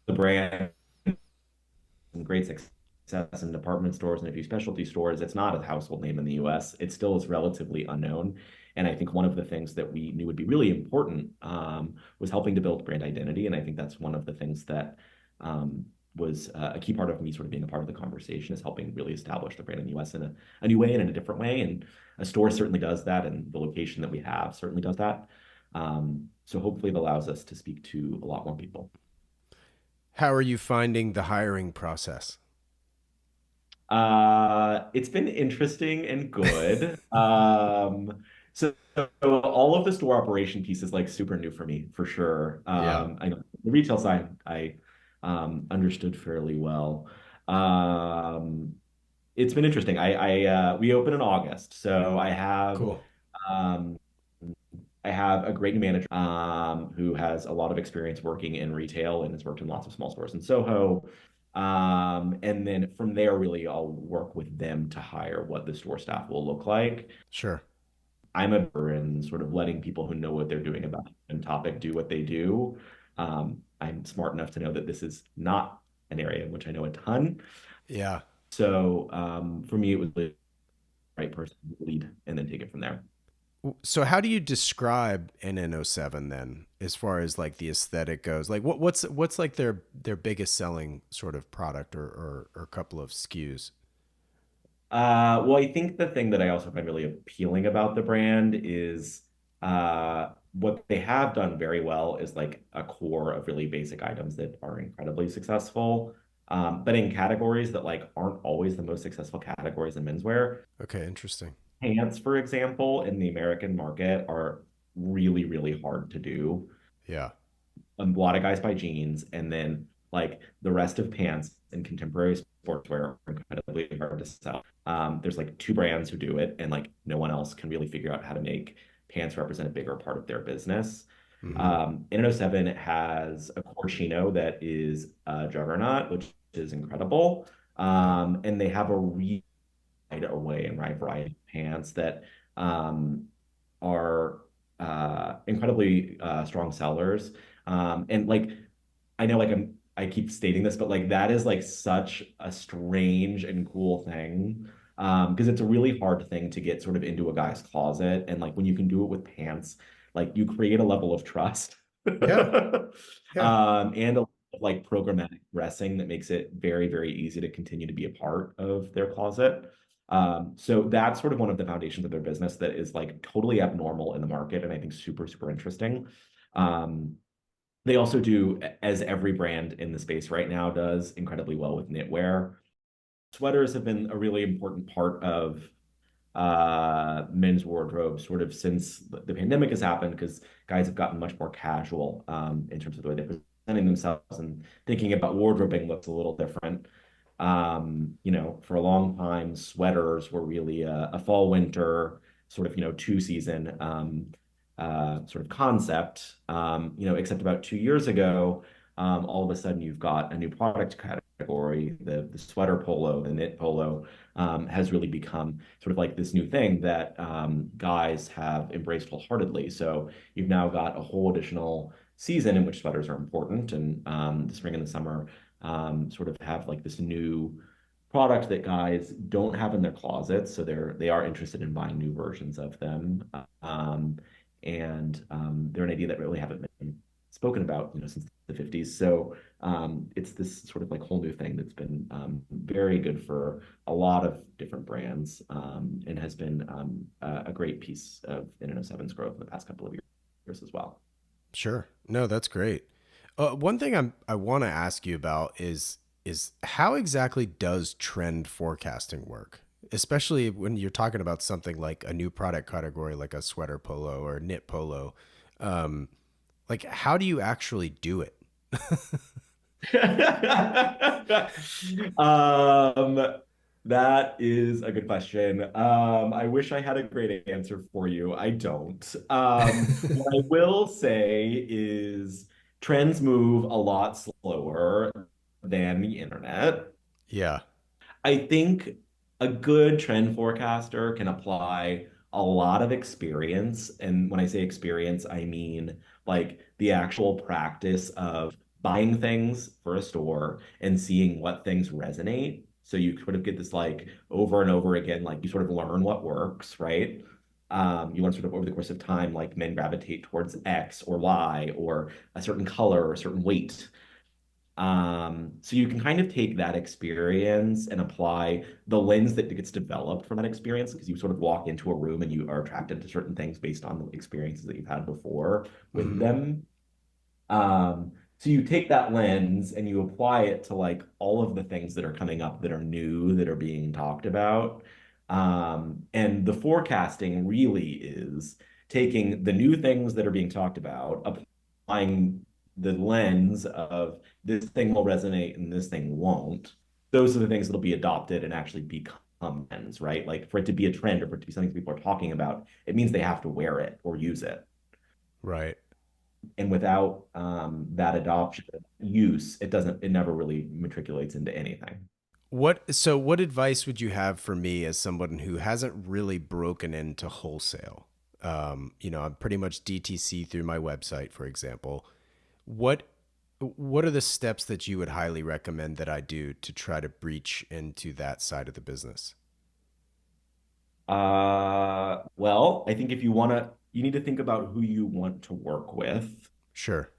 the brand some great success in department stores and a few specialty stores. It's not a household name in the US. It still is relatively unknown. And I think one of the things that we knew would be really important was helping to build brand identity. And I think that's one of the things that was a key part of me sort of being a part of the conversation is helping really establish the brand in the US in a new way and in a different way. And a store certainly does that. And the location that we have certainly does that. So hopefully it allows us to speak to a lot more people. How are you finding the hiring process? It's been interesting and good. So all of the store operation piece is like super new for me, for sure. Yeah. I know the retail side I understood fairly well. Um, it's been interesting. We open in August, so Cool. um, I have a great new manager who has a lot of experience working in retail and has worked in lots of small stores in Soho. And then from there, really, I'll work with them to hire what the store staff will look like. Sure. I'm a in sort of letting people who know what they're doing about a topic do what they do. I'm smart enough to know that this is not an area in which I know a ton. Yeah. So for me, it was the right person to lead and then take it from there. So how do you describe NN07 then, as far as like the aesthetic goes? Like what's like their biggest selling sort of product or couple of SKUs? Well, I think the thing that I also find really appealing about the brand is what they have done very well is like a core of really basic items that are incredibly successful, but in categories that like aren't always the most successful categories in menswear. Okay, interesting. Pants, for example, in the American market are really, really hard to do. Yeah. A lot of guys buy jeans, and then like the rest of pants in contemporary sportswear are incredibly hard to sell. There's like two brands who do it, and like no one else can really figure out how to make pants represent a bigger part of their business. Hmm. NN.07 has a core chino that is a juggernaut, which is incredible. Yeah. And they have a really wide array and wide variety of pants that are incredibly strong sellers. And like I know I keep stating this, but like that is like such a strange and cool thing. because it's a really hard thing to get sort of into a guy's closet. And like when you can do it with pants, like you create a level of trust Yeah. Yeah. and a like programmatic dressing that makes it very, very easy to continue to be a part of their closet. So that's sort of one of the foundations of their business that is like totally abnormal in the market and I think super, super interesting. Um, they also do, as every brand in the space right now does, incredibly well with knitwear. Sweaters have been a really important part of men's wardrobe sort of since the pandemic has happened because guys have gotten much more casual in terms of the way they're presenting themselves and thinking about wardrobing looks a little different. For a long time, sweaters were really a fall winter sort of two season sort of concept. Except about 2 years ago, all of a sudden you've got a new product category, the sweater polo, the knit polo, has really become sort of like this new thing that guys have embraced wholeheartedly. So you've now got a whole additional season in which sweaters are important, and the spring and the summer sort of have like this new product that guys don't have in their closets, so they are interested in buying new versions of them, and they're an idea that really haven't been spoken about, since the 50s. So it's this sort of like whole new thing that's been very good for a lot of different brands and has been a great piece of NN.07's growth in the past couple of years as well. Sure. No, that's great. One thing I want to ask you about is how exactly does trend forecasting work? Especially when you're talking about something like a new product category like a sweater polo or knit polo. Um, like how do you actually do it? Um, that is a good question. I wish I had a great answer for you. I don't. What I will say is trends move a lot slower than the internet. Yeah. I think a good trend forecaster can apply a lot of experience. And when I say experience, I mean like the actual practice of buying things for a store and seeing what things resonate. So you sort of get this like over and over again, like you sort of learn what works, right? You learn sort of over the course of time, like men gravitate towards X or Y or a certain color or a certain weight. So you can kind of take that experience and apply the lens that gets developed from that experience because you sort of walk into a room and you are attracted to certain things based on the experiences that you've had before with Hmm. them. So you take that lens and you apply it to like all of the things that are coming up that are new, that are being talked about. And the forecasting really is taking the new things that are being talked about, applying the lens of this thing will resonate and this thing won't. Those are the things that'll be adopted and actually become trends, right? Like for it to be a trend or for it to be something people are talking about, it means they have to wear it or use it. Right. And without that adoption use, it never really matriculates into anything. What advice would you have for me as someone who hasn't really broken into wholesale? I'm pretty much DTC through my website, for example. What what are the steps that you would highly recommend that I do to try to breach into that side of the business? Well, I think if you want to, you need to think about who you want to work with. Sure.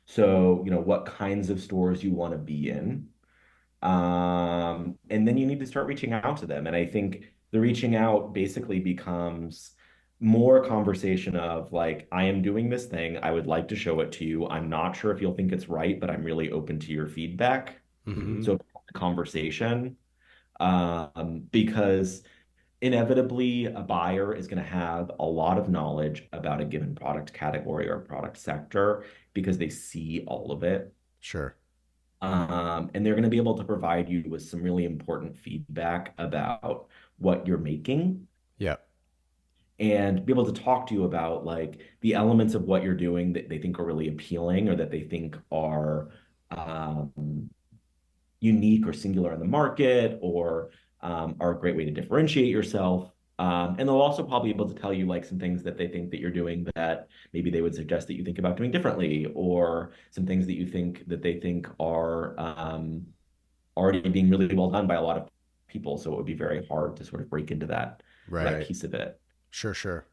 So, what kinds of stores you want to be in. And then you need to start reaching out to them. And I think the reaching out basically becomes more conversation of like, I am doing this thing. I would like to show it to you. I'm not sure if you'll think it's right, but I'm really open to your feedback. Hmm. So conversation, because inevitably a buyer is going to have a lot of knowledge about a given product category or product sector because they see all of it. Sure. And they're going to be able to provide you with some really important feedback about what you're making Yeah. and be able to talk to you about like the elements of what you're doing that they think are really appealing or that they think are um, unique or singular in the market or are a great way to differentiate yourself. And they'll also probably be able to tell you like some things that they think that you're doing that maybe they would suggest that you think about doing differently, or some things that you think that they think are already being really well done by a lot of people, so it would be very hard to sort of break into that Right. piece of it. Sure, sure.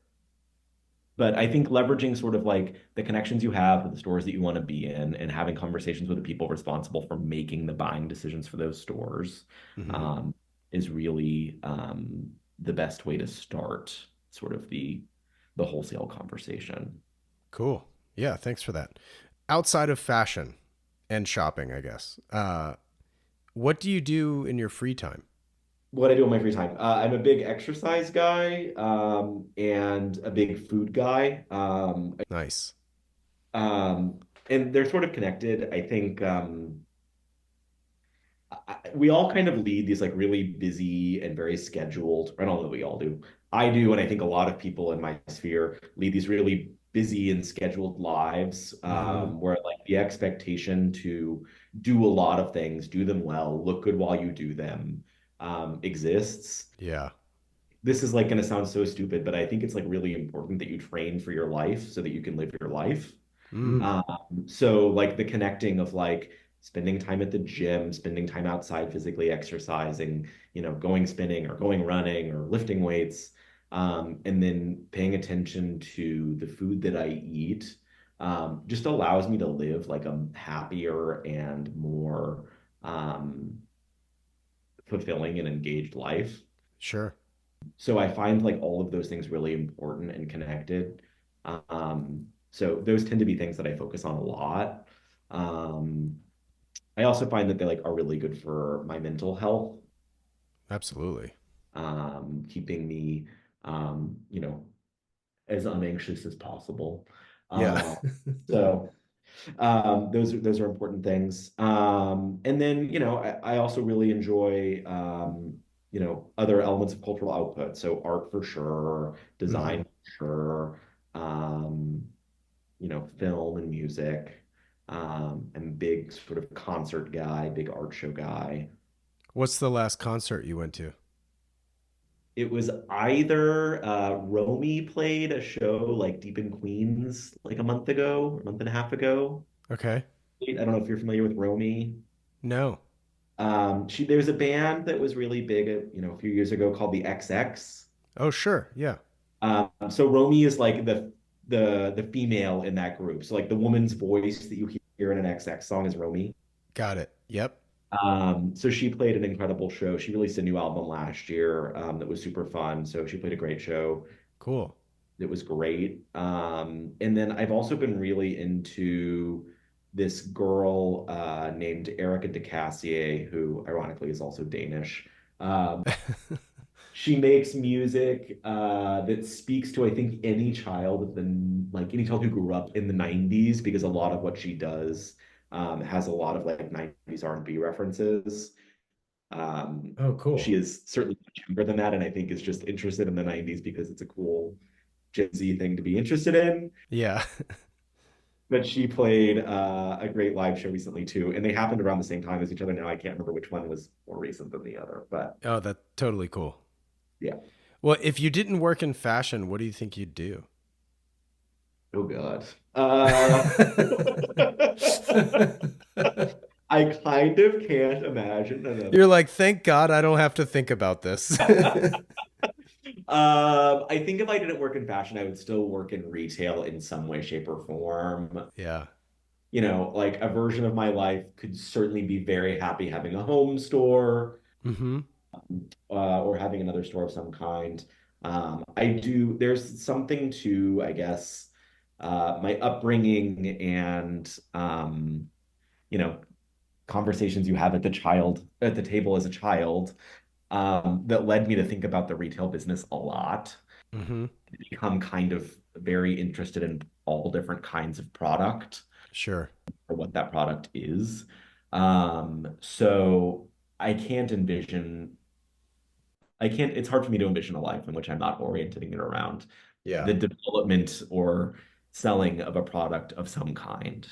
But I think leveraging sort of like the connections you have with the stores that you want to be in and having conversations with the people responsible for making the buying decisions for those stores Hmm. um, is really the best way to start sort of the wholesale conversation. Cool. Yeah, thanks for that. Outside of fashion and shopping, I guess, what do you do in your free time? What I do in my free time, I'm a big exercise guy and a big food guy. Nice. And they're sort of connected. I think we all kind of lead these like really busy and very scheduled, I don't know that we all do. I do, and I think a lot of people in my sphere lead these really busy and scheduled lives Hmm. where like the expectation to do a lot of things, do them well, look good while you do them exists. Yeah. This is like going to sound so stupid, but I think it's like really important that you train for your life so that you can live your life. Mm. So like the connecting of like spending time at the gym, spending time outside physically exercising, going spinning or going running or lifting weights, and then paying attention to the food that I eat, just allows me to live like a happier and more fulfilling and engaged life. Sure. So I find like all of those things really important and connected. So those tend to be things that I focus on a lot. Um, I also find that they like are really good for my mental health, Absolutely. keeping me, you know, as unanxious as possible. Yeah. Um, so those are important things. And then, I also really enjoy, other elements of cultural output. So art for sure, Hmm. design for sure, um, film and music. I'm a big sort of concert guy, big art show guy. What's the last concert you went to? It was either Romy played a show like Deep in Queens like a month ago, a month and a half ago. Okay. I don't know if you're familiar with Romy. No. There's a band that was really big, a few years ago called the XX. Oh, sure. Yeah. So Romy is like the female in that group. So like the woman's voice that you hear in an XX song is Romy. Got it. Yep. So she played an incredible show. She released a new album last year that was super fun. So she played a great show. Cool. It was great. And then I've also been really into this girl named Erica DeCassier, who ironically is also Danish. Um, she makes music that speaks to, I think, any child like any child who grew up in the 90s, because a lot of what she does has a lot of like 90s R&B references. Um, Oh, she cool. is certainly much younger than that, and I think is just interested in the 90s because it's a cool Gen Z thing to be interested in. Yeah. But she played a great live show recently too, and they happened around the same time as each other. Now I can't remember which one was more recent than the other, but Oh, that's totally cool. yeah. Well, if you didn't work in fashion, what do you think you'd do? Oh God. I kind of can't imagine another. You're like, thank God I don't have to think about this. I think if I didn't work in fashion, I would still work in retail in some way, shape, or form. Yeah. Like a version of my life could certainly be very happy having a home store Mm-hmm. or having another store of some kind. There's something to, I guess, my upbringing and, you know, conversations you have at the table as a child that led me to think about the retail business a lot, Mm-hmm. become kind of very interested in all different kinds of product Sure. or what that product is. So I can't envision, it's hard for me to envision a life in which I'm not orienting it around Yeah. the development or selling of a product of some kind.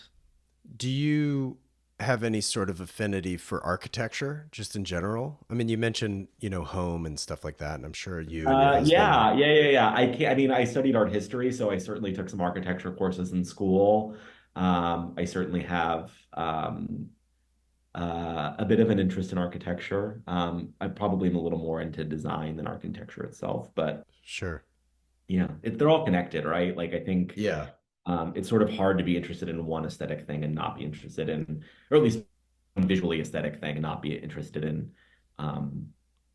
Do you have any sort of affinity for architecture just in general? I mean, you mentioned, home and stuff like that, and I'm sure you and your husband are. Yeah. I mean, I studied art history, so I certainly took some architecture courses in school. I certainly have a bit of an interest in architecture. I probably am a little more into design than architecture itself, but Sure. yeah, they're all connected, right? Like I think Yeah. it's sort of hard to be interested in one aesthetic thing and not be interested in, or at least one visually aesthetic thing and not be interested in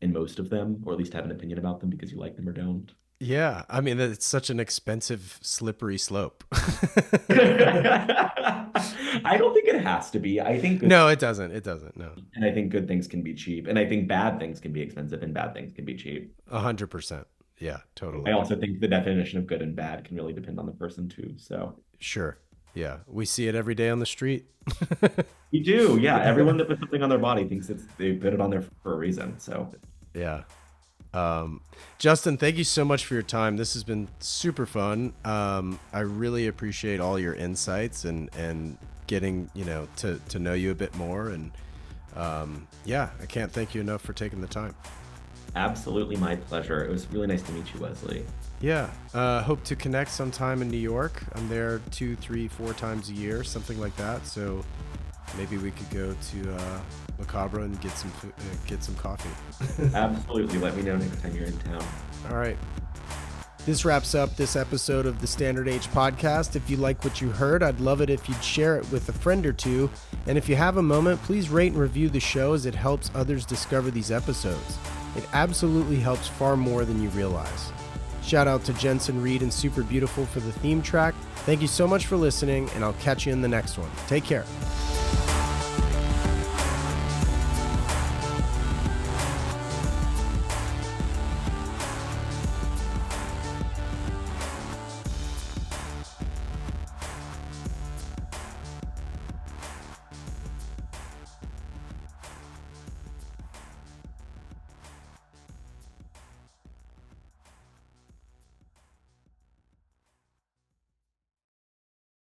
most of them, or at least have an opinion about them because you like them or don't. Yeah. I mean, it's such an expensive, slippery slope. I don't think it has to be. I think good, No, it doesn't. It doesn't. No. and I think good things can be cheap, and I think bad things can be expensive, and bad things can be cheap. 100%. Yeah, I totally. also think the definition of good and bad can really depend on the person too. So Sure. Yeah. We see it every day on the street. you do, yeah. Everyone that puts something on their body thinks they put it on there for a reason. So Yeah. Justin, thank you so much for your time. This has been super fun. I really appreciate all your insights and getting, to know you a bit more. And yeah, I can't thank you enough for taking the time. absolutely my pleasure. It was really nice to meet you, Wesley. Yeah. Hope to connect sometime in New York. I'm there 2, 3, 4 times a year, something like that. So maybe we could go to Macabre and get some coffee. Absolutely. Let me know next time you're in town. All right. This wraps up this episode of the Standard Age podcast. If you like what you heard, I'd love it if you'd share it with a friend or two. And if you have a moment, please rate and review the show as it helps others discover these episodes. It absolutely helps far more than you realize. Shout out to Jensen Reed and Super Beautiful for the theme track. Thank you so much for listening, and I'll catch you in the next one. Take care.